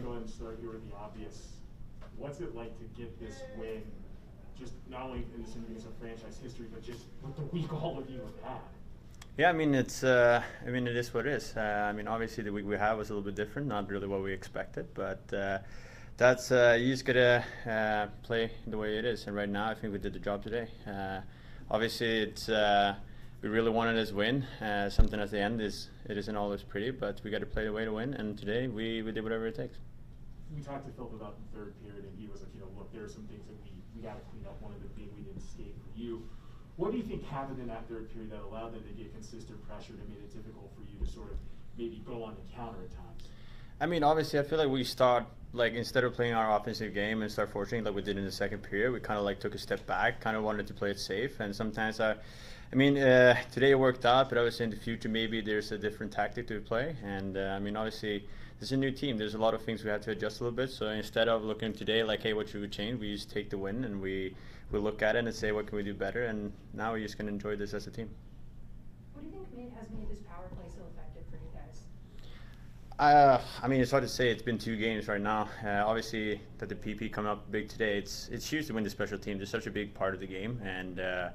go ahead and start here with the obvious. What's it like to get this win, just not only in the significance of franchise history, but just with the week all of you have had? Yeah, I mean it is what it is. I mean, obviously the week we had was a little bit different, not really what we expected, but that's you just gotta play the way it is. And right now, I think we did the job today. Obviously, it's we really wanted this win. Something at the end it isn't always pretty, but we got to play the way to win. And today we did whatever it takes. We talked to Phil about the third period, and he was like, look, there are some things that we got to clean up. One of the big we didn't skate for you. What do you think happened in that third period that allowed them to get consistent pressure that made it difficult for you to sort of maybe go on the counter at times? I mean, obviously, I feel like we start, like, instead of playing our offensive game and start forcing like we did in the second period, we kind of like took a step back, kind of wanted to play it safe. And sometimes today it worked out, but obviously in the future maybe there's a different tactic to play. And I mean, obviously this is a new team. There's a lot of things we have to adjust a little bit. So instead of looking today like, hey, what should we change? We just take the win and we look at it and say, what can we do better? And now we're just going to enjoy this as a team. What do you think has made this power play so effective for you guys? I mean, it's hard to say. It's been 2 games right now. Obviously, that the PP coming up big today, it's huge to win the special team. It's such a big part of the game. And I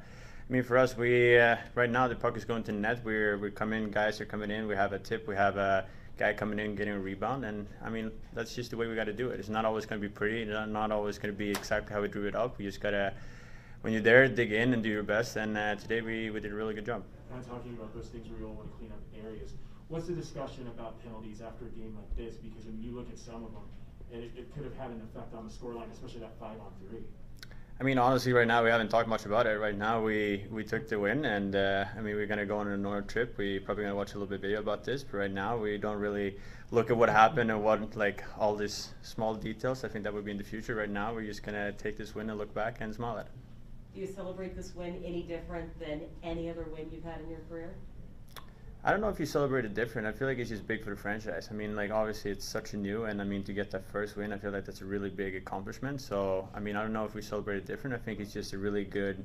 mean, for us, we right now the puck is going to net. We're coming, guys are coming in. We have a tip. We have a guy coming in getting a rebound. And I mean, that's just the way we got to do it. It's not always going to be pretty. It's not always going to be exactly how we drew it up. We just gotta, when you're there, dig in and do your best. And today we did a really good job. Kind of talking about those things where you all want to clean up areas. What's the discussion about penalties after a game like this? Because when you look at some of them, it could have had an effect on the scoreline, especially that 5-on-3. I mean, honestly, right now we haven't talked much about it. Right now we took the win, and I mean, we're gonna go on another trip. We probably gonna watch a little bit video about this, but right now we don't really look at what happened and what, like, all these small details. I think that would be in the future. Right now, we're just gonna take this win and look back and smile at it. Do you celebrate this win any different than any other win you've had in your career? I don't know if you celebrate it different. I feel like it's just big for the franchise. I mean, like, obviously it's such a new, and I mean, to get that first win, I feel like that's a really big accomplishment. So, I mean, I don't know if we celebrate it different. I think it's just a really good,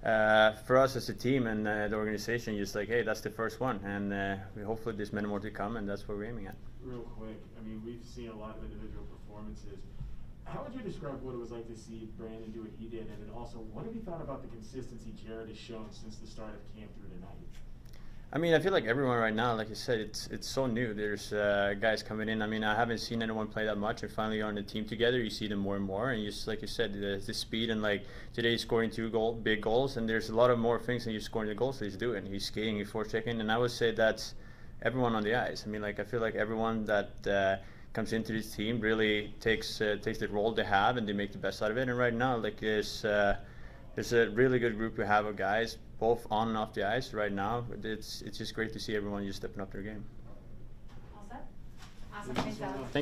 for us as a team and the organization, just like, hey, that's the first one. And we hopefully there's many more to come, and that's what we're aiming at. Real quick, I mean, we've seen a lot of individual performances. How would you describe what it was like to see Brandon do what he did? And then also, what have you thought about the consistency Jared has shown since the start of camp through tonight? I mean, I feel like everyone right now, like you said, it's so new. There's guys coming in. I mean, I haven't seen anyone play that much, and finally you're on the team together. You see them more and more, and just like you said, the speed, and like today he's scoring 2 big goals, and there's a lot of more things than just scoring the goals that he's doing. He's skating, he's forechecking, and I would say that's everyone on the ice. I mean, like, I feel like everyone that comes into this team really takes the role they have, and they make the best out of it. And right now, like, there's a really good group we have of guys, both on and off the ice right now. It's just great to see everyone just stepping up their game. All set? Awesome. Thanks, Alex.